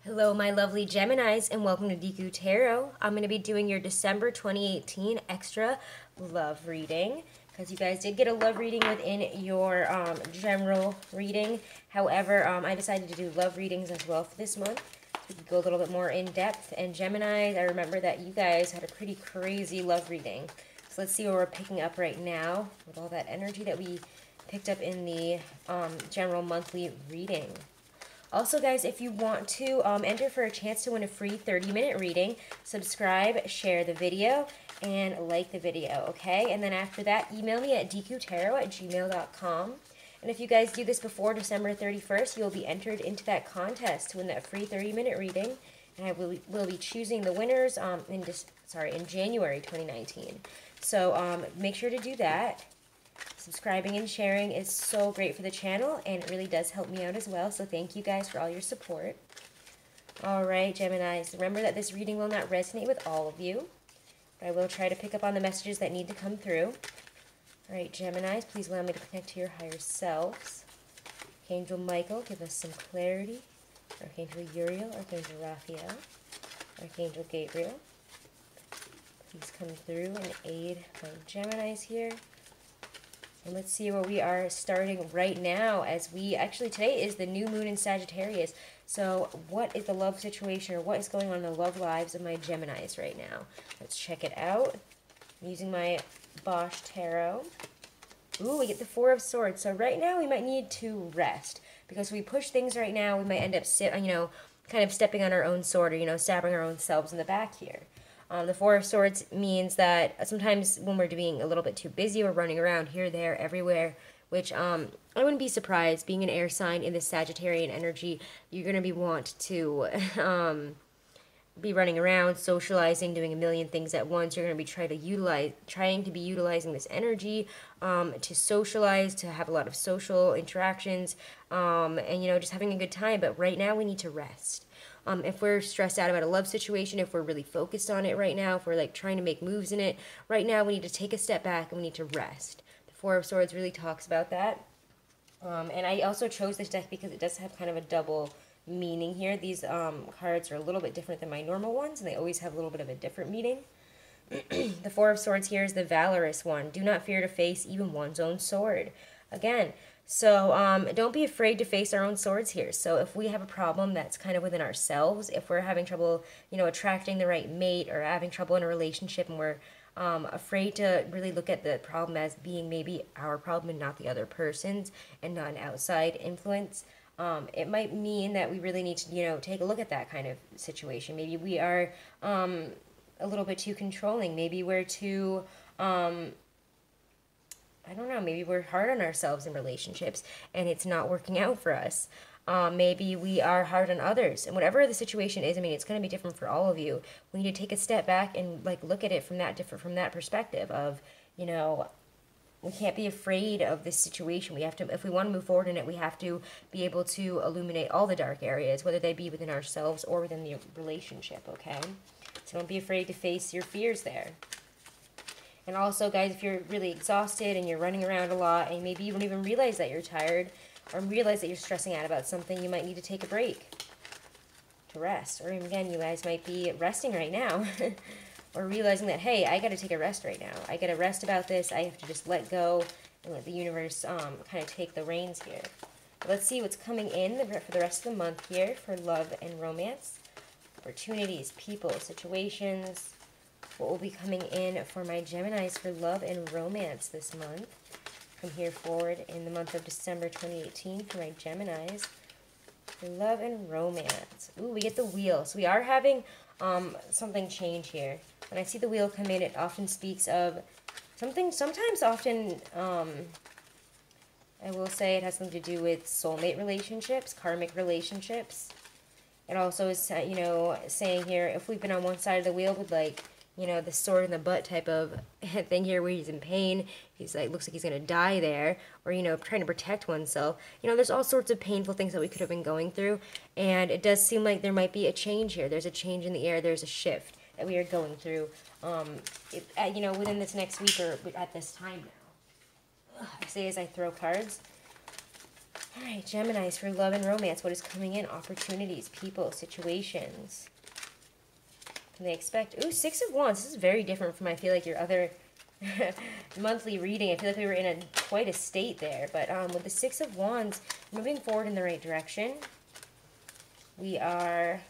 Hello, my lovely Geminis, and welcome to Dekutarot. I'm going to be doing your December 2018 extra love reading because you guys did get a love reading within your general reading. However, I decided to do love readings as well for this month. So we could go a little bit more in depth. And Geminis, I remember that you guys had a pretty crazy love reading. So let's see what we're picking up right now with all that energy that we picked up in the general monthly reading. Also, guys, if you want to enter for a chance to win a free 30-minute reading, subscribe, share the video, and like the video, okay? And then after that, email me at dekutarot@gmail.com. And if you guys do this before December 31st, you'll be entered into that contest to win that free 30-minute reading. And I will be choosing the winners in January 2019. So make sure to do that. Subscribing and sharing is so great for the channel, and it really does help me out as well, so thank you guys for all your support. Alright, Geminis, remember that this reading will not resonate with all of you, but I will try to pick up on the messages that need to come through. Alright, Geminis, please allow me to connect to your higher selves. Archangel Michael, give us some clarity. Archangel Uriel, Archangel Raphael, Archangel Gabriel, please come through and aid my Geminis here. And let's see where we are starting right now, as today is the new moon in Sagittarius. So what is the love situation, or what is going on in the love lives of my Geminis right now? Let's check it out. I'm using my Bosch Tarot. Ooh, we get the Four of Swords. So right now we might need to rest, because if we push things right now, we might end up kind of stepping on our own sword, or stabbing our own selves in the back here. The Four of Swords means that sometimes when we're being a little bit too busy, we're running around here, there, everywhere, which I wouldn't be surprised. Being an air sign in the Sagittarian energy, you're going to want to be running around, socializing, doing a million things at once. You're going to be trying to be utilizing this energy to socialize, to have a lot of social interactions, and just having a good time. But right now we need to rest. If we're stressed out about a love situation, if we're really focused on it right now, if we're trying to make moves in it, right now we need to take a step back and we need to rest. The Four of Swords really talks about that. And I also chose this deck because it does have kind of a double meaning here. These cards are a little bit different than my normal ones, and they always have a little bit of a different meaning. The Four of Swords here is the valorous one. Do not fear to face even one's own sword. Again, so don't be afraid to face our own swords here. So if we have a problem that's kind of within ourselves, if we're having trouble, attracting the right mate, or having trouble in a relationship, and we're afraid to really look at the problem as being maybe our problem and not the other person's, and not an outside influence, it might mean that we really need to, take a look at that kind of situation. Maybe we are a little bit too controlling. Maybe we're too... I don't know, maybe we're hard on ourselves in relationships and it's not working out for us. Maybe we are hard on others. And whatever the situation is, it's going to be different for all of you. We need to take a step back and look at it from that perspective of, we can't be afraid of this situation. We have to, if we want to move forward in it, we have to be able to illuminate all the dark areas, whether they be within ourselves or within the relationship, okay? So don't be afraid to face your fears there. And also, guys, if you're really exhausted and you're running around a lot, and maybe you don't even realize that you're tired, or realize that you're stressing out about something, you might need to take a break to rest. Or again, you guys might be resting right now, or realizing that, hey, I got to take a rest right now. I got to rest about this. I have to just let go and let the universe kind of take the reins here. But let's see what's coming in for the rest of the month here for love and romance. Opportunities, people, situations. What will be coming in for my Geminis for love and romance this month from here forward in the month of December 2018 for my Geminis for love and romance. Ooh, we get the wheel. So we are having something change here. When I see the wheel come in, it often speaks of something, I will say it has something to do with soulmate relationships, karmic relationships. It also is, saying here, if we've been on one side of the wheel with the sword in the butt type of thing here where he's in pain, he's looks like he's going to die there, or, trying to protect oneself. There's all sorts of painful things that we could have been going through, and it does seem like there might be a change here. There's a change in the air. There's a shift that we are going through, within this next week or at this time now. I say as I throw cards. All right, Geminis, for love and romance, what is coming in? Opportunities, people, situations. Can they expect? Ooh, Six of Wands. This is very different from, I feel like, your other monthly reading. I feel like we were in quite a state there. But with the Six of Wands, moving forward in the right direction. We are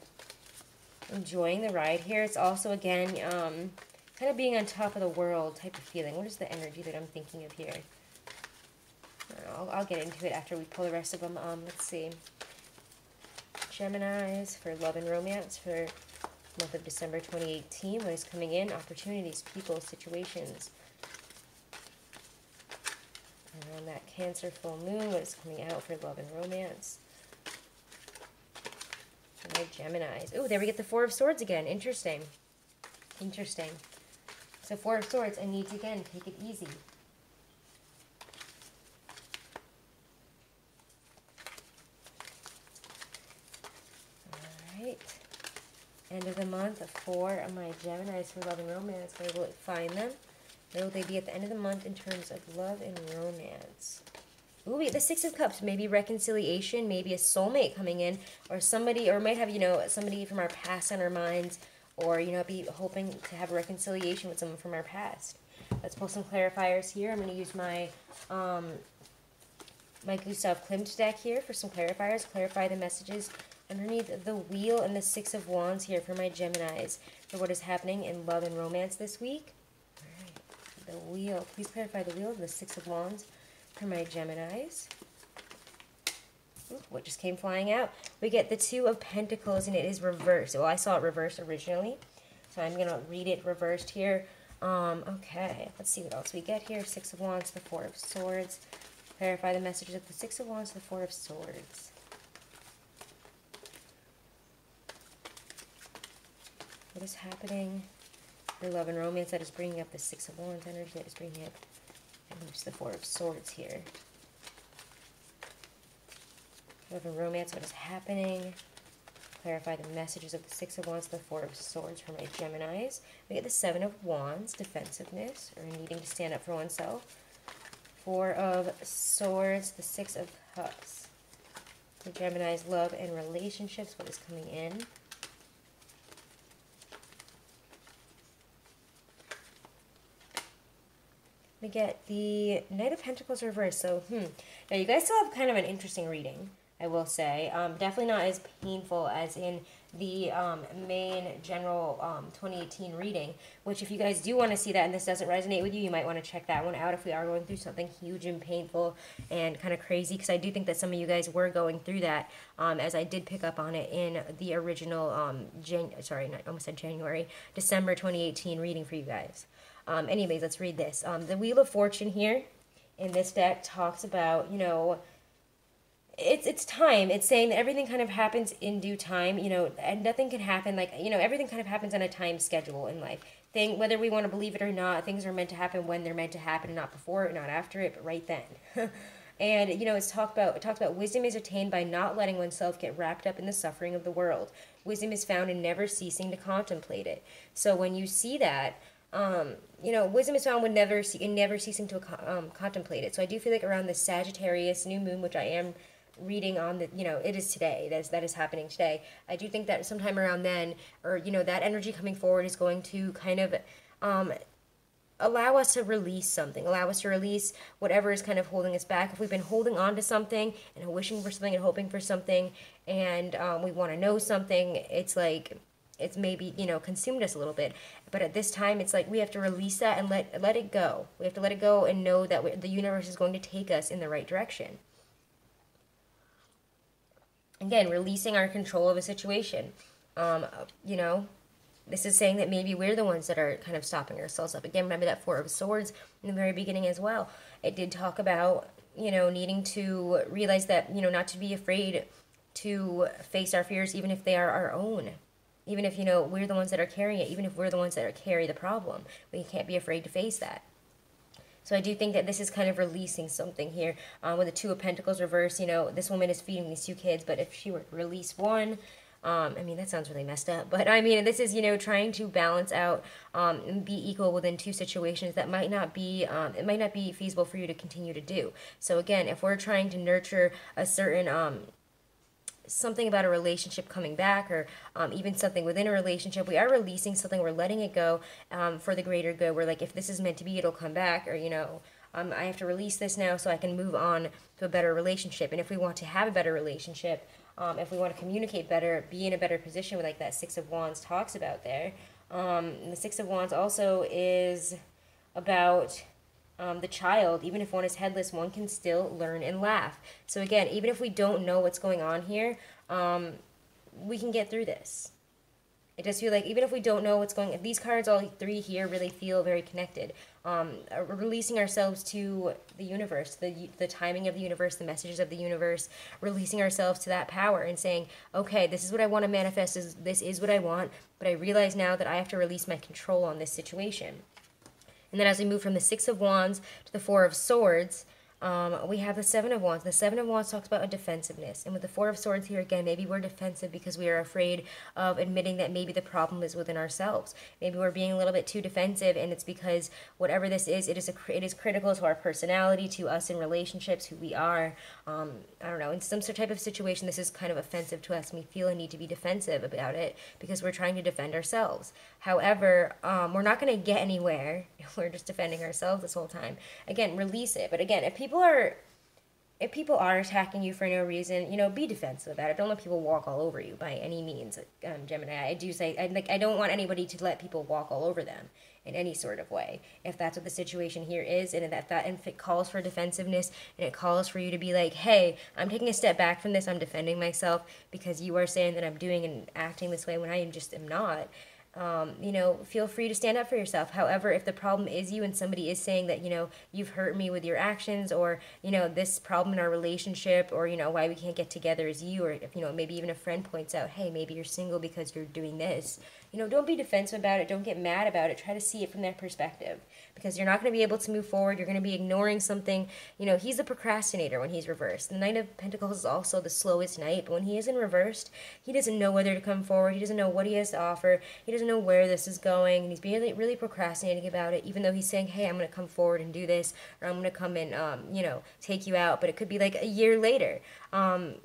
enjoying the ride here. It's also, again, kind of being on top of the world type of feeling. What is the energy that I'm thinking of here? I'll get into it after we pull the rest of them. Let's see. Geminis, for love and romance for month of December 2018. What is coming in? Opportunities, people, situations. Around that Cancer full moon, what is coming out for love and romance? And my Geminis. Ooh, there we get the Four of Swords again. Interesting. Interesting. So Four of Swords, I need to, again, take it easy. End of the month for my Geminis for love and romance. Where will it find them? Where will they be at the end of the month in terms of love and romance? Ooh, the Six of Cups. Maybe reconciliation, maybe a soulmate coming in, or somebody, or might have, you know, somebody from our past on our minds, or, you know, be hoping to have a reconciliation with someone from our past. Let's pull some clarifiers here. I'm going to use my my Gustav Klimt deck here for some clarifiers. Clarify the messages underneath the Wheel and the Six of Wands here for my Geminis for what is happening in love and romance this week. All right, the Wheel. Please clarify the Wheel and the Six of Wands for my Geminis. Ooh, what just came flying out? We get the Two of Pentacles, and it is reversed. Well, I saw it reversed originally, so I'm going to read it reversed here. Okay, let's see what else we get here. Six of Wands, the Four of Swords. Clarify the messages of the Six of Wands, the Four of Swords. What is happening for love and romance that is bringing up the Six of Wands energy, that is bringing up the Four of Swords here? Love and romance, what is happening? Clarify the messages of the Six of Wands, the Four of Swords for my Geminis. We get the Seven of Wands, defensiveness, or needing to stand up for oneself. Four of Swords, the Six of Cups. The Geminis, love and relationships, what is coming in? We get the Knight of Pentacles reversed. So, now you guys still have kind of an interesting reading, I will say. Definitely not as painful as in the main general 2018 reading, which if you guys do want to see that and this doesn't resonate with you, you might want to check that one out if we are going through something huge and painful and kind of crazy, because I do think that some of you guys were going through that, as I did pick up on it in the original, December 2018 reading for you guys. Anyways, let's read this. The Wheel of Fortune here in this deck talks about, you know, it's time. It's saying that everything kind of happens in due time, you know, and nothing can happen, like, you know, everything kind of happens on a time schedule in life. Whether we want to believe it or not, things are meant to happen when they're meant to happen, not before it, not after it, but right then. And, you know, it talks about wisdom is attained by not letting oneself get wrapped up in the suffering of the world. Wisdom is found in never ceasing to contemplate it. So when you see that, you know, wisdom is found when never ceasing to contemplate it. So I do feel like around the Sagittarius new moon, which I am reading on, the, you know, it is today, that is happening today. I do think that sometime around then, or, you know, that energy coming forward is going to kind of allow us to release something, allow us to release whatever is kind of holding us back. If we've been holding on to something and wishing for something and hoping for something, and we want to know something, it's like it's maybe, you know, consumed us a little bit. But at this time, it's like we have to release that and let it go. We have to let it go and know that the universe is going to take us in the right direction. Again, releasing our control of a situation. You know, this is saying that maybe we're the ones that are kind of stopping ourselves up. Again, remember that Four of Swords in the very beginning as well. It did talk about, you know, needing to realize that, you know, not to be afraid to face our fears, even if they are our own. Even if, you know, we're the ones that are carrying it, even if we're the ones that carry the problem, we can't be afraid to face that. So I do think that this is kind of releasing something here. With the Two of Pentacles reversed, you know, this woman is feeding these two kids, but if she were to release one, I mean, that sounds really messed up, but I mean, this is, you know, trying to balance out and be equal within two situations that might not be, it might not be feasible for you to continue to do. So again, if we're trying to nurture a certain, something about a relationship coming back, or even something within a relationship, we are releasing something, we're letting it go for the greater good. We're like, if this is meant to be, it'll come back, or, you know, I have to release this now so I can move on to a better relationship. And if we want to have a better relationship, if we want to communicate better, be in a better position, with like that Six of Wands talks about there. And the Six of Wands also is about the child. Even if one is headless, one can still learn and laugh. So again, even if we don't know what's going on here, we can get through this. I just feel like even if we don't know what's going on, these cards, all three here, really feel very connected. Releasing ourselves to the universe, the timing of the universe, the messages of the universe, releasing ourselves to that power and saying, okay, this is what I want to manifest, this is what I want, but I realize now that I have to release my control on this situation. And then as we move from the Six of Wands to the Four of Swords, we have the Seven of Wands. The Seven of Wands talks about a defensiveness. And with the Four of Swords here, again, maybe we're defensive because we are afraid of admitting that maybe the problem is within ourselves. Maybe we're being a little bit too defensive, and it's because whatever this is, it is critical to our personality, to us in relationships, who we are. I don't know, in some sort of type of situation, this is kind of offensive to us, and we feel a need to be defensive about it because we're trying to defend ourselves. However, we're not going to get anywhere if we're just defending ourselves this whole time. Again, release it. But again, if people are attacking you for no reason, you know, be defensive about it. Don't let people walk all over you by any means, Gemini. I do say, I don't want anybody to let people walk all over them in any sort of way. If that's what the situation here is, and if it calls for defensiveness, and it calls for you to be like, hey, I'm taking a step back from this, I'm defending myself because you are saying that I'm doing and acting this way when I just am not. You know, feel free to stand up for yourself. However, if the problem is you and somebody is saying that, you know, you've hurt me with your actions, or, you know, this problem in our relationship, or, you know, why we can't get together is you, or if, you know, maybe even a friend points out, hey, maybe you're single because you're doing this. You know, don't be defensive about it. Don't get mad about it. Try to see it from their perspective, because you're not going to be able to move forward. You're going to be ignoring something. You know, he's a procrastinator when he's reversed. The Knight of Pentacles is also the slowest knight, but when he is in reversed, he doesn't know whether to come forward. He doesn't know what he has to offer. He doesn't know where this is going, and he's really, really procrastinating about it, even though he's saying, hey, I'm going to come forward and do this, or I'm going to come and, you know, take you out, but it could be like a year later,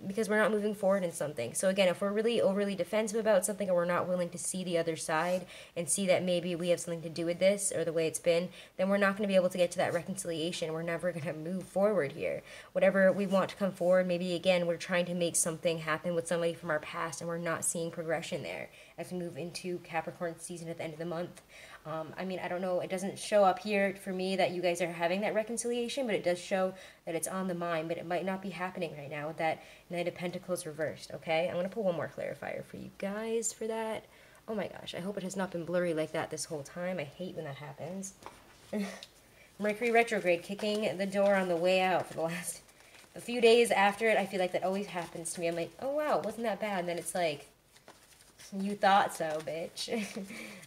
because we're not moving forward in something. So again, if we're really overly defensive about something, or we're not willing to see the other side and see that maybe we have something to do with this, or the way it's been, then we're not going to be able to get to that reconciliation. We're never going to move forward here. Whatever we want to come forward, maybe again, we're trying to make something happen with somebody from our past, and we're not seeing progression there as we move into Capricorn season at the end of the month. I mean, I don't know, it doesn't show up here for me that you guys are having that reconciliation, but it does show that it's on the mind, but it might not be happening right now with that Knight of Pentacles reversed, okay? I'm going to pull one more clarifier for you guys for that. Oh my gosh, I hope it has not been blurry like that this whole time. I hate when that happens. Mercury retrograde kicking the door on the way out for the last a few days after it. I feel like that always happens to me. I'm like, oh wow, wasn't that bad? And then it's like, you thought so, bitch.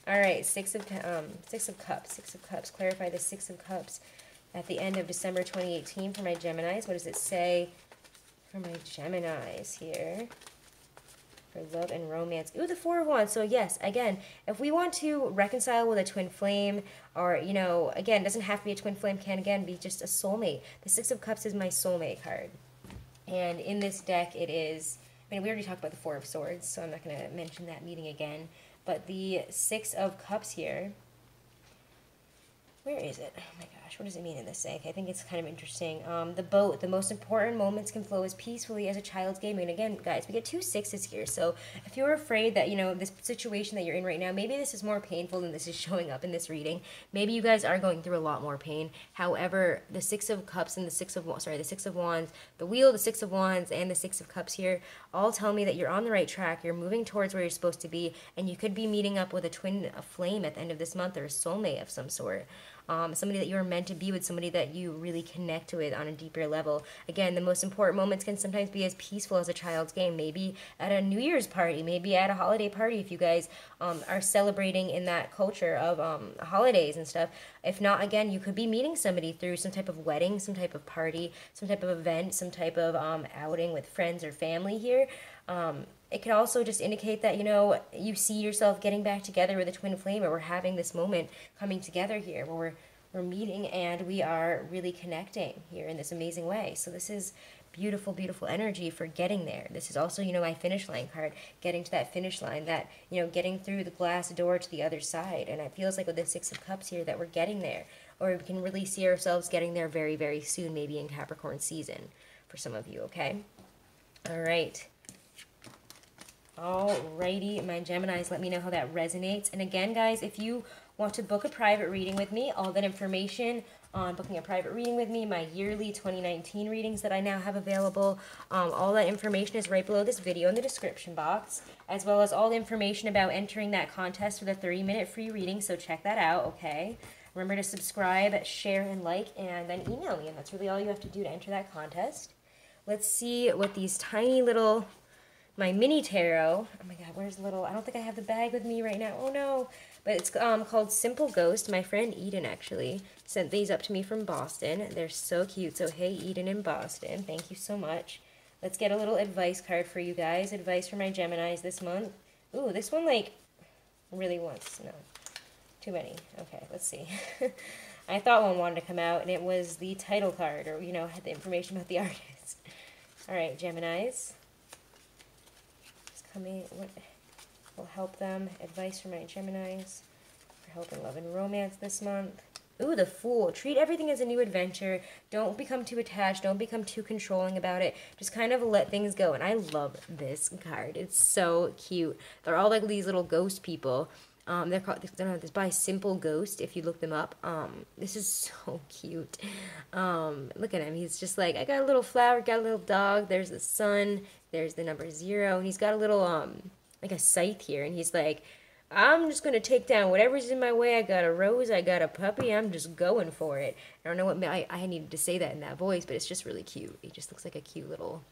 All right, Six of Cups. Six of Cups. Clarify the Six of Cups at the end of December 2018 for my Geminis. What does it say for my Geminis here? For love and romance. Ooh, the Four of Wands. So yes, again, if we want to reconcile with a twin flame, or, you know, again, it doesn't have to be a twin flame, can again be just a soulmate. The Six of Cups is my soulmate card. And in this deck, it is, I mean, we already talked about the Four of Swords, so I'm not going to mention that meeting again. But the Six of Cups here, where is it? Oh my gosh, what does it mean in this deck? I think it's kind of interesting. The boat, the most important moments can flow as peacefully as a child's game. And again, guys, we get two sixes here. So if you're afraid that, you know, this situation that you're in right now, maybe this is more painful than this is showing up in this reading. Maybe you guys are going through a lot more pain. However, the Six of Cups and the Six of Wands, the Wheel, the Six of Wands, and the Six of Cups here all tell me that you're on the right track. You're moving towards where you're supposed to be, and you could be meeting up with a twin flame at the end of this month, or a soulmate of some sort. Somebody that you were meant to be with, somebody that you really connect with on a deeper level. Again, the most important moments can sometimes be as peaceful as a child's game. Maybe at a New Year's party, maybe at a holiday party if you guys are celebrating in that culture of holidays and stuff. If not, again, you could be meeting somebody through some type of wedding, some type of party, some type of event, some type of outing with friends or family here. it could also just indicate that, you know, you see yourself getting back together with a twin flame, or we're having this moment coming together here where we're meeting and we are really connecting here in this amazing way. So this is beautiful, beautiful energy for getting there. This is also, you know, my finish line card, getting to that finish line, that, you know, getting through the glass door to the other side. And it feels like with the Six of Cups here that we're getting there, or we can really see ourselves getting there very, very soon, maybe in Capricorn season for some of you, okay? All right. Alrighty, my Geminis, let me know how that resonates. And again, guys, if you want to book a private reading with me, all that information on booking a private reading with me, my yearly 2019 readings that I now have available, all that information is right below this video in the description box, as well as all the information about entering that contest for the 30-minute free reading, so check that out, okay? Remember to subscribe, share, and like, and then email me, and that's really all you have to do to enter that contest. Let's see what these tiny little... my mini tarot, oh my god, where's the little, I don't think I have the bag with me right now, oh no, but it's called Simple Ghost. My friend Eden actually sent these up to me from Boston. They're so cute, so hey Eden in Boston, thank you so much. Let's get a little advice card for you guys, advice for my Geminis this month. Ooh, this one like really wants, no, too many, okay, let's see. I thought one wanted to come out and it was the title card, or you know, had the information about the artist. Alright, Geminis. What will help them? Advice for my Geminis for help in love and romance this month. Ooh, the Fool. Treat everything as a new adventure. Don't become too attached. Don't become too controlling about it. Just kind of let things go. And I love this card. It's so cute. They're all like these little ghost people. They're called, this by Simple Ghost, if you look them up. This is so cute. Look at him. He's just like, I got a little flower, got a little dog. There's the sun. There's the number 0. And he's got a little, like a scythe here. And he's like, I'm just going to take down whatever's in my way. I got a rose. I got a puppy. I'm just going for it. I don't know what, I needed to say that in that voice, but it's just really cute. He just looks like a cute little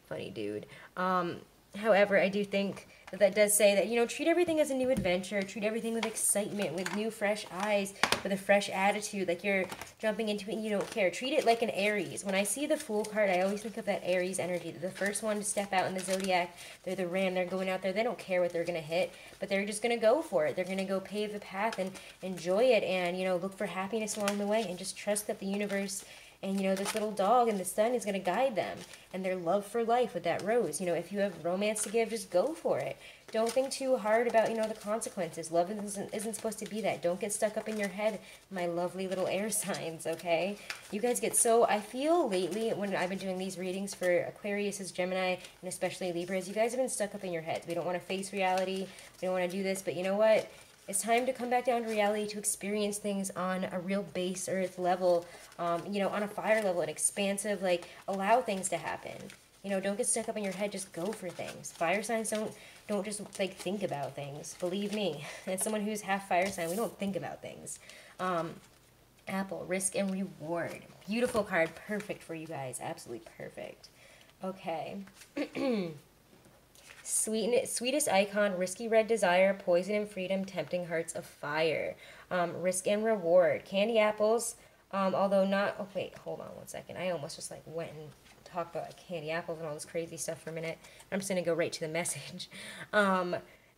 funny dude. However, I do think that does say that, you know, treat everything as a new adventure, treat everything with excitement, with new, fresh eyes, with a fresh attitude, like you're jumping into it and you don't care. Treat it like an Aries. When I see the Fool card, I always think of that Aries energy. They're the first one to step out in the zodiac. They're the ram. They're going out there. They don't care what they're going to hit, but they're just going to go for it. They're going to go pave the path and enjoy it and, you know, look for happiness along the way and just trust that the universe and, you know, this little dog and the sun is going to guide them. And their love for life with that rose. You know, if you have romance to give, just go for it. Don't think too hard about, you know, the consequences. Love isn't supposed to be that. Don't get stuck up in your head, my lovely little air signs, okay? You guys get so... I feel lately, when I've been doing these readings for Aquarius, Gemini, and especially Libras, you guys have been stuck up in your heads. We don't want to face reality. We don't want to do this. But you know what? It's time to come back down to reality, to experience things on a real base earth level, you know, on a fire level, an expansive, like, allow things to happen. You know, don't get stuck up in your head, just go for things. Fire signs don't just, like, think about things. Believe me, as someone who's half fire sign, we don't think about things. Apple, risk and reward. Beautiful card, perfect for you guys, absolutely perfect. Okay. Sweetest icon, risky red desire, poison and freedom, tempting hearts of fire. Risk and reward. Candy apples, although not... Oh, wait, hold on one second. I almost just, like, went and talked about like, candy apples and all this crazy stuff for a minute. I'm just going to go right to the message.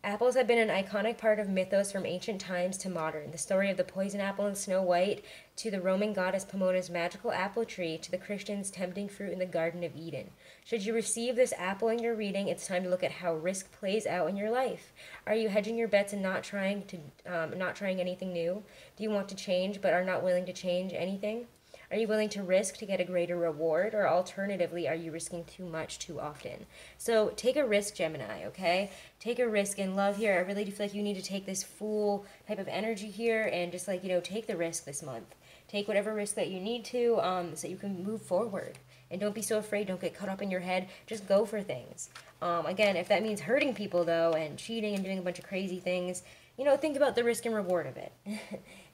Apples have been an iconic part of mythos from ancient times to modern. The story of the poison apple and Snow White, to the Roman goddess Pomona's magical apple tree, to the Christians' tempting fruit in the Garden of Eden. Should you receive this apple in your reading, it's time to look at how risk plays out in your life. Are you hedging your bets and not trying anything new? Do you want to change but are not willing to change anything? Are you willing to risk to get a greater reward, or alternatively, are you risking too much too often? So take a risk, Gemini, okay? Take a risk in love here. I really do feel like you need to take this Fool type of energy here and just, like, you know, take the risk this month. Take whatever risk that you need to so you can move forward. And don't be so afraid. Don't get caught up in your head. Just go for things. Again, if that means hurting people, though, and cheating and doing a bunch of crazy things, you know, think about the risk and reward of it.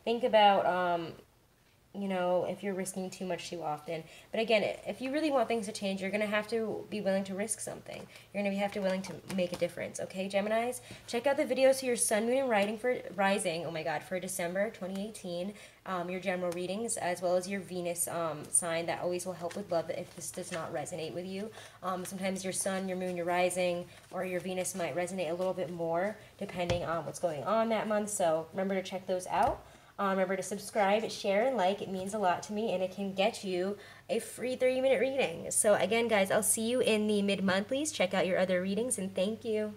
Think about... you know, if you're risking too much too often. But again, if you really want things to change, you're going to have to be willing to risk something. You're going to have to be willing to make a difference, okay, Geminis? Check out the videos for your sun, moon, and rising, oh my god, for December 2018, your general readings, as well as your Venus sign. That always will help with love if this does not resonate with you. Sometimes your sun, your moon, your rising, or your Venus might resonate a little bit more depending on what's going on that month, so remember to check those out. Remember to subscribe, share, and like. It means a lot to me, and it can get you a free 30-minute reading. So again, guys, I'll see you in the mid-monthlies. Check out your other readings, and thank you.